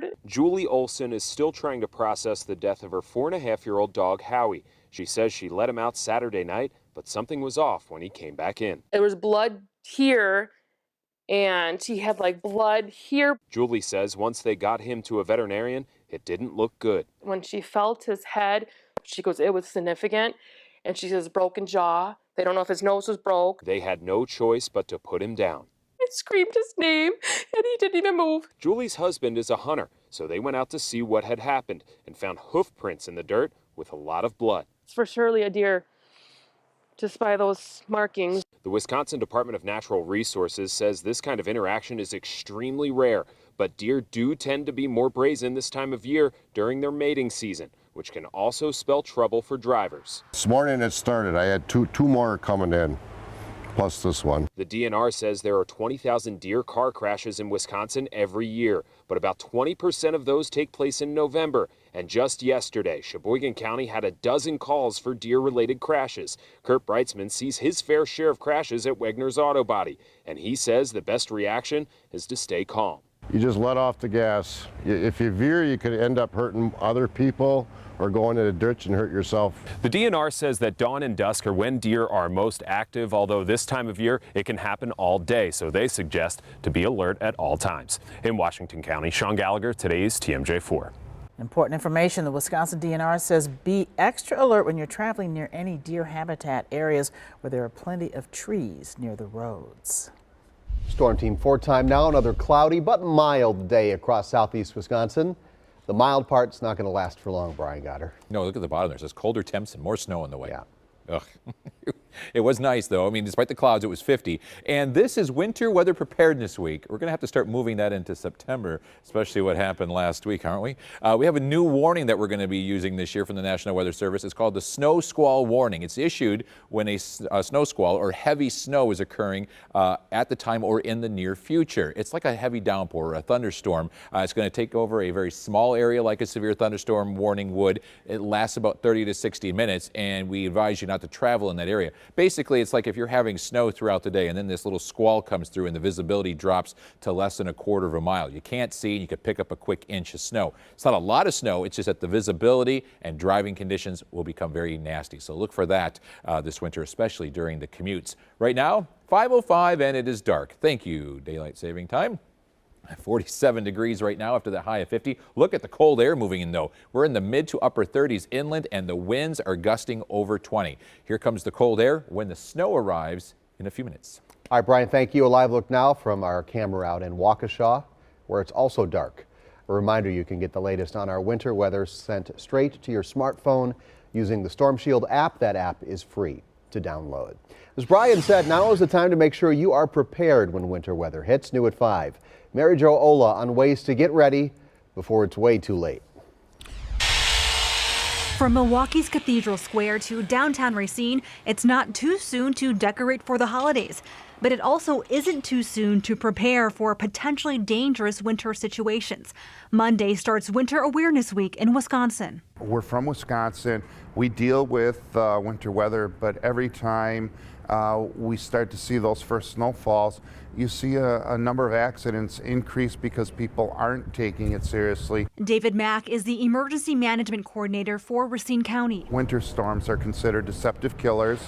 scared. Julie Olson is still trying to process the death of her 4.5-year-old dog, Howie. She says she let him out Saturday night, but something was off when he came back in. There was blood here, and he had like blood here. Julie says once they got him to a veterinarian, it didn't look good. When she felt his head, she goes, it was significant. And she says, broken jaw. They don't know if his nose was broke. They had no choice but to put him down. I screamed his name, and he didn't even move. Julie's husband is a hunter, so they went out to see what had happened and found hoof prints in the dirt with a lot of blood. It's for surely a deer, just by those markings. The Wisconsin Department of Natural Resources says this kind of interaction is extremely rare, but deer do tend to be more brazen this time of year during their mating season, which can also spell trouble for drivers. This morning it started. I had two more coming in, plus this one. The DNR says there are 20,000 deer car crashes in Wisconsin every year, but about 20% of those take place in November. And just yesterday, Sheboygan County had a dozen calls for deer-related crashes. Kurt Breitzman sees his fair share of crashes at Wegner's Auto Body, and he says the best reaction is to stay calm. You just let off the gas. If you veer, you could end up hurting other people or go into the ditch and hurt yourself. The DNR says that dawn and dusk are when deer are most active, although this time of year it can happen all day, so they suggest to be alert at all times. In Washington County, Sean Gallagher, today's TMJ4. Important information. The Wisconsin DNR says be extra alert when you're traveling near any deer habitat areas where there are plenty of trees near the roads. Storm Team 4 time now. Another cloudy but mild day across southeast Wisconsin. The mild part's not going to last for long, Brian Goddard. No, look at the bottom there. It says colder temps and more snow on the way. Yeah. Ugh. It was nice, though. I mean, despite the clouds, it was 50. And this is winter weather preparedness week. We're going to have to start moving that into September, especially what happened last week, aren't we? We have a new warning that we're going to be using this year from the National Weather Service. It's called the snow squall warning. It's issued when a snow squall or heavy snow is occurring at the time or in the near future. It's like a heavy downpour or a thunderstorm. It's going to take over a very small area like a severe thunderstorm warning would. It lasts about 30 to 60 minutes, and we advise you not to travel in that area. Basically, it's like if you're having snow throughout the day and then this little squall comes through and the visibility drops to less than a quarter of a mile. You can't see, and you could pick up a quick inch of snow. It's not a lot of snow, it's just that the visibility and driving conditions will become very nasty. So look for that this winter, especially during the commutes. Right now, 5:05 and it is dark. Thank you, Daylight Saving Time. 47 degrees right now after the high of 50. Look at the cold air moving in, though. We're in the mid to upper 30s inland, and the winds are gusting over 20. Here comes the cold air when the snow arrives in a few minutes. All right, Brian, thank you. A live look now from our camera out in Waukesha, where it's also dark. A reminder, you can get the latest on our winter weather sent straight to your smartphone using the Storm Shield app. That app is free to download. As Brian said, now is the time to make sure you are prepared when winter weather hits. New at 5. Mary Jo Ola on ways to get ready before it's way too late. From Milwaukee's Cathedral Square to downtown Racine, it's not too soon to decorate for the holidays. But it also isn't too soon to prepare for potentially dangerous winter situations. Monday starts Winter Awareness Week in Wisconsin. We're from Wisconsin. We deal with winter weather, but every time we start to see those first snowfalls, you see a number of accidents increase because people aren't taking it seriously. David Mack is the Emergency Management Coordinator for Racine County. Winter storms are considered deceptive killers.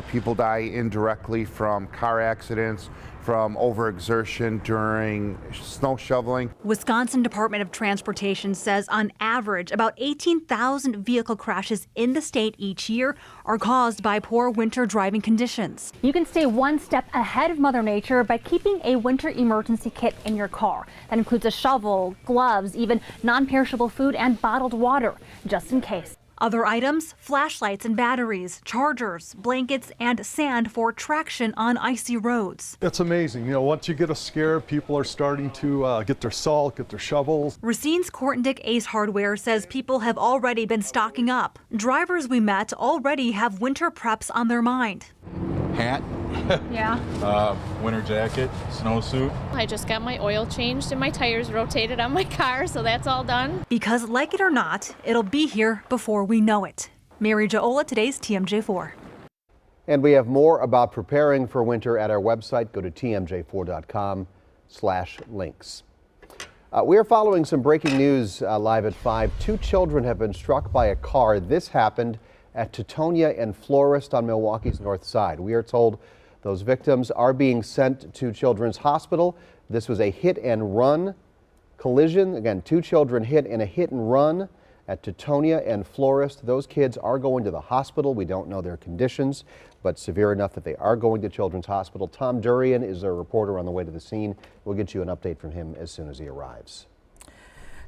People die indirectly from car accidents, from overexertion during snow shoveling. Wisconsin Department of Transportation says on average about 18,000 vehicle crashes in the state each year are caused by poor winter driving conditions. You can stay one step ahead of Mother Nature by keeping a winter emergency kit in your car. That includes a shovel, gloves, even non-perishable food and bottled water, just in case. Other items, flashlights and batteries, chargers, blankets, and sand for traction on icy roads. It's amazing. You know, once you get a scare, people are starting to get their salt, get their shovels. Racine's Court and Dick Ace Hardware says people have already been stocking up. Drivers we met already have winter preps on their mind. Hat. Yeah. Winter jacket, snowsuit. I just got my oil changed and my tires rotated on my car, so that's all done. Because like it or not, it'll be here before we know it. Mary Jo Ola, today's TMJ4. And we have more about preparing for winter at our website. Go to tmj4.com/links. We are following some breaking news live at 5. 2 children have been struck by a car. This happened at Teutonia and Florist on Milwaukee's north side. We are told those victims are being sent to Children's Hospital. This was a hit and run collision. Again, 2 children hit in a hit and run at Teutonia and Florist. Those kids are going to the hospital. We don't know their conditions, but severe enough that they are going to Children's Hospital. Tom Durian is a reporter on the way to the scene. We'll get you an update from him as soon as he arrives.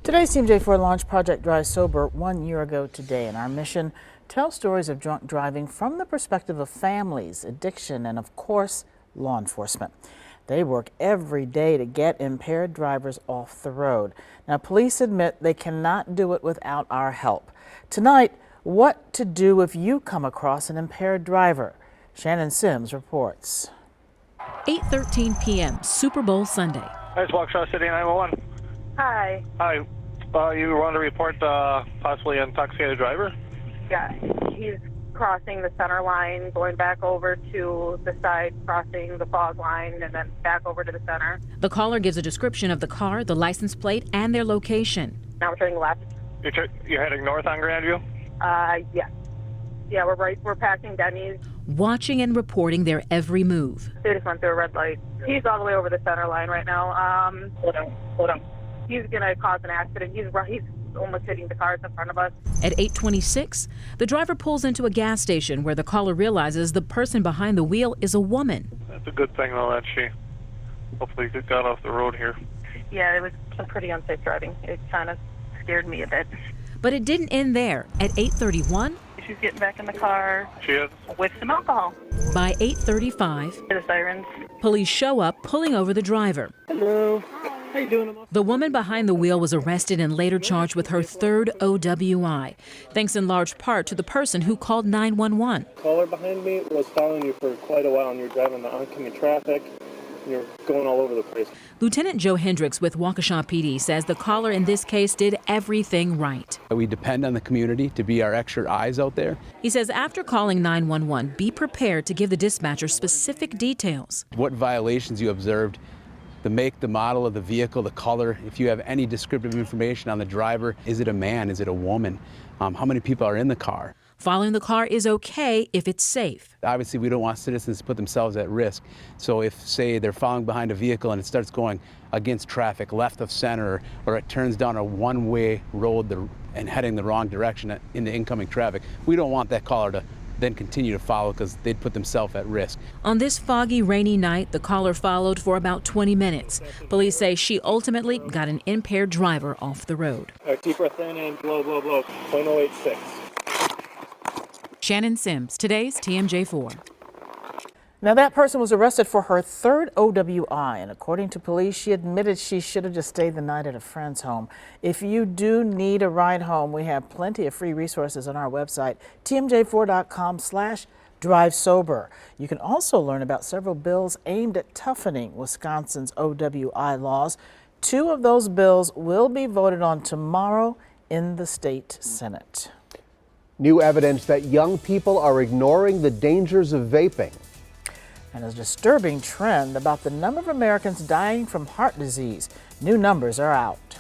Today's TMJ4 launched Project Drive Sober 1 year ago today, and our mission: tell stories of drunk driving from the perspective of families, addiction, and of course, law enforcement. They work every day to get impaired drivers off the road. Now, police admit they cannot do it without our help. Tonight, what to do if you come across an impaired driver. Shannon Sims reports. 8:13 p.m. Super Bowl Sunday. Hi, it's Waukesha City 911. Hi. Hi. You want to report possibly intoxicated driver? Yeah, he's crossing the center line, going back over to the side, crossing the fog line, and then back over to the center. The caller gives a description of the car, the license plate, and their location. Now we're turning left. You're heading north on Grandview? Yes. Yeah, we're passing Denny's. Watching and reporting their every move. They just went through a red light. He's all the way over the center line right now. Slow down. He's gonna cause an accident. He's almost hitting the cars in front of us. At 8:26, the driver pulls into a gas station where the caller realizes the person behind the wheel is a woman. That's a good thing, though, that she hopefully got off the road here. Yeah, it was some pretty unsafe driving. It kind of scared me a bit. But it didn't end there. At 8:31, She's getting back in the car. She is? With some alcohol. By 8:35, The sirens. police show up, pulling over the driver. Hello. How you doing? The woman behind the wheel was arrested and later charged with her 3rd OWI, thanks in large part to the person who called 911. The caller behind me was following you for quite a while, and you're driving the oncoming traffic. You're going all over the place. Lieutenant Joe Hendricks with Waukesha PD says the caller in this case did everything right. We depend on the community to be our extra eyes out there. He says after calling 911, be prepared to give the dispatcher specific details. What violations you observed, the make, the model of the vehicle, the color, if you have any descriptive information on the driver, is it a man, is it a woman, how many people are in the car. Following the car is okay if it's safe. Obviously, we don't want citizens to put themselves at risk. So if, say, they're following behind a vehicle and it starts going against traffic, left of center, or it turns down a one-way road and heading the wrong direction into incoming traffic, we don't want that caller to then continue to follow because they'd put themselves at risk. On this foggy, rainy night, the caller followed for about 20 minutes. Police say she ultimately got an impaired driver off the road. Deep breath in and blow, 0.086. Shannon Sims, today's TMJ4. Now, that person was arrested for her 3rd OWI, and according to police, she admitted she should have just stayed the night at a friend's home. If you do need a ride home, we have plenty of free resources on our website, tmj4.com/drivesober. You can also learn about several bills aimed at toughening Wisconsin's OWI laws. 2 of those bills will be voted on tomorrow in the state Senate. New evidence that young people are ignoring the dangers of vaping. And a disturbing trend about the number of Americans dying from heart disease. New numbers are out.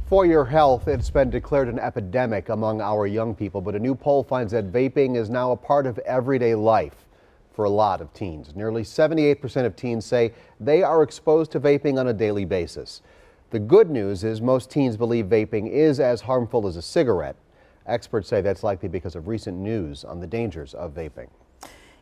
For your health, it's been declared an epidemic among our young people, but a new poll finds that vaping is now a part of everyday life for a lot of teens. Nearly 78% of teens say they are exposed to vaping on a daily basis. The good news is most teens believe vaping is as harmful as a cigarette. Experts say that's likely because of recent news on the dangers of vaping.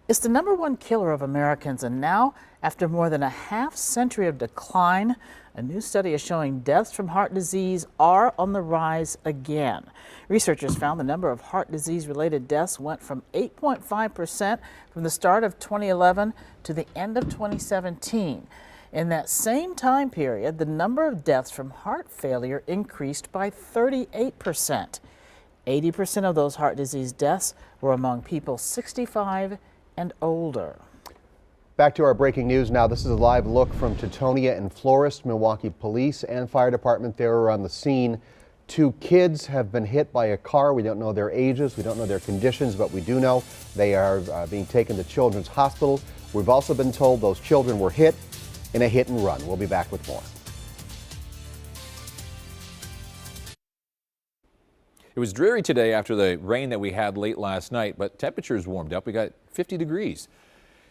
It's the #1 killer of Americans, and now, after more than a half-century of decline, a new study is showing deaths from heart disease are on the rise again. Researchers found the number of heart disease-related deaths went from 8.5% from the start of 2011 to the end of 2017. In that same time period, the number of deaths from heart failure increased by 38%. 80% of those heart disease deaths were among people 65 and older. Back to our breaking news now. This is a live look from Teutonia and Florist. Milwaukee Police and Fire Department there are on the scene. 2 kids have been hit by a car. We don't know their ages, we don't know their conditions, but we do know they are being taken to Children's Hospital. We've also been told those children were hit in a hit and run. We'll be back with more. It was dreary today after the rain that we had late last night, but temperatures warmed up. We got 50 degrees.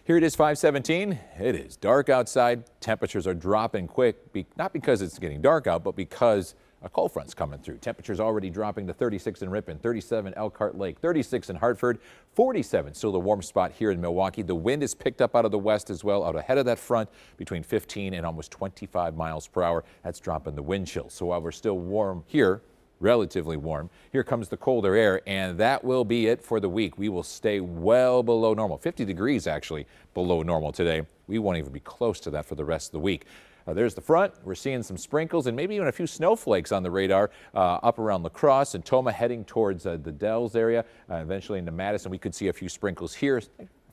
Here it is, 5:17. It is dark outside. Temperatures are dropping quick, not because it's getting dark out, but because a cold front's coming through. Temperatures already dropping to 36 in Ripon, 37 Elkhart Lake, 36 in Hartford, 47 still the warm spot here in Milwaukee. The wind is picked up out of the west as well, out ahead of that front, between 15 and almost 25 miles per hour. That's dropping the wind chill. So while we're still warm here, relatively warm, here comes the colder air, and that will be it for the week. We will stay well below normal, 50 degrees actually below normal today. We won't even be close to that for the rest of the week. There's the front. We're seeing some sprinkles and maybe even a few snowflakes on the radar up around La Crosse and Toma, heading towards the Dells area, eventually into Madison. We could see a few sprinkles here.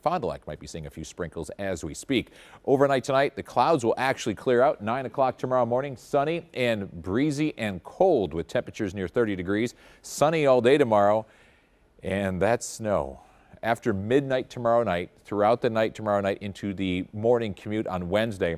Fond du Lac might be seeing a few sprinkles as we speak. Overnight tonight, the clouds will actually clear out. 9 o'clock tomorrow morning, sunny and breezy and cold with temperatures near 30 degrees. Sunny all day tomorrow, and that's snow. After midnight tomorrow night, throughout the night tomorrow night into the morning commute on Wednesday,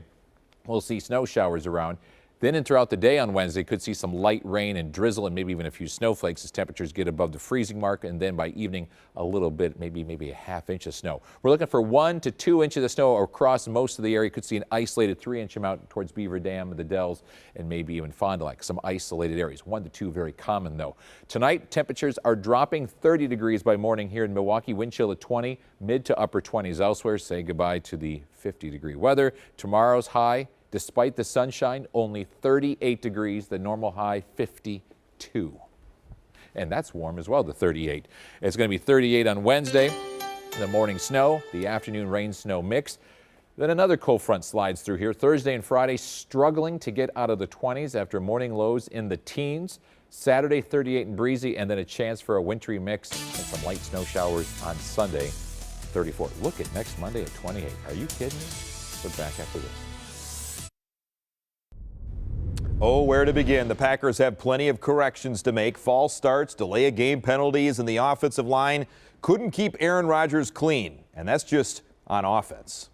we'll see snow showers around. Then and throughout the day on Wednesday, could see some light rain and drizzle and maybe even a few snowflakes as temperatures get above the freezing mark. And then by evening, a little bit, maybe a half inch of snow. We're looking for 1 to 2 inches of snow across most of the area. Could see an isolated 3-inch amount towards Beaver Dam and the Dells, and maybe even Fond du Lac. Some isolated areas. 1 to 2 very common though. Tonight, temperatures are dropping 30 degrees by morning here in Milwaukee. Wind chill at 20, mid to upper 20s elsewhere. Say goodbye to the 50-degree weather. Tomorrow's high, despite the sunshine, only 38 degrees, the normal high 52. And that's warm as well, the 38. It's going to be 38 on Wednesday, the morning snow, the afternoon rain-snow mix. Then another cold front slides through here. Thursday and Friday struggling to get out of the 20s after morning lows in the teens. Saturday 38 and breezy, and then a chance for a wintry mix and some light snow showers on Sunday, 34. Look at next Monday at 28. Are you kidding me? We're back after this. Oh, where to begin? The Packers have plenty of corrections to make. False starts, delay of game penalties, and the offensive line couldn't keep Aaron Rodgers clean. And that's just on offense.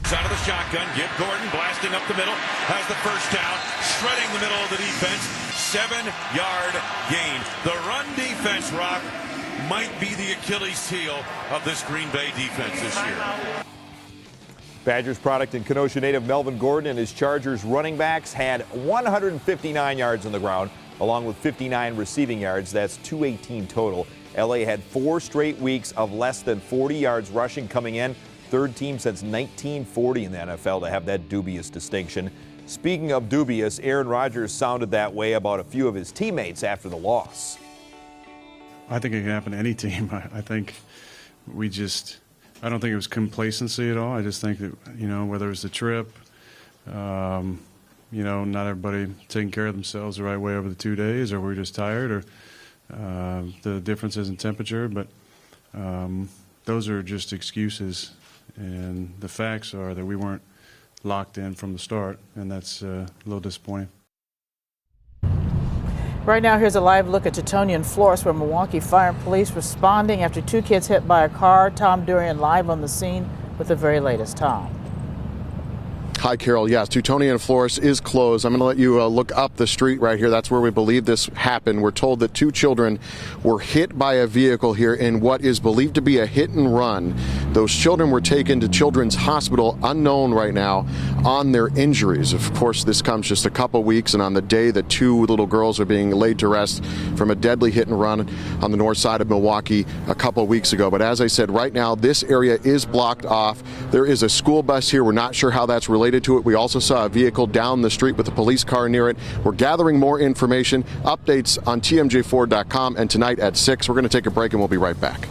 Out of the shotgun, Gibb Gordon blasting up the middle, has the first down, shredding the middle of the defense. 7-yard gain. The run defense, Rock, might be the Achilles heel of this Green Bay defense this year. Badgers product and Kenosha native Melvin Gordon and his Chargers running backs had 159 yards on the ground, along with 59 receiving yards. That's 218 total. LA had 4 straight weeks of less than 40 yards rushing coming in. Third team since 1940 in the NFL to have that dubious distinction. Speaking of dubious, Aaron Rodgers sounded that way about a few of his teammates after the loss. I think it can happen to any team. I think I don't think it was complacency at all. I just think that, whether it was the trip, not everybody taking care of themselves the right way over the 2 days, or we're just tired, or the differences in temperature. But those are just excuses. And the facts are that we weren't locked in from the start, and that's a little disappointing. Right now, here's a live look at Teutonia and Florist, where Milwaukee Fire and Police responding after 2 kids hit by a car. Tom Durian live on the scene with the very latest. Tom. Hi, Carol. Yes, Teutonia and Florist is closed. I'm going to let you look up the street right here. That's where we believe this happened. We're told that 2 children were hit by a vehicle here in what is believed to be a hit and run. Those children were taken to Children's Hospital, unknown right now, on their injuries. Of course, this comes just a couple weeks, and on the day that 2 little girls are being laid to rest from a deadly hit and run on the north side of Milwaukee a couple weeks ago. But as I said, right now, this area is blocked off. There is a school bus here. We're not sure how that's related to it. We also saw a vehicle down the street with a police car near it. We're gathering more information, updates on TMJ4.com, and tonight at 6, we're going to take a break and we'll be right back.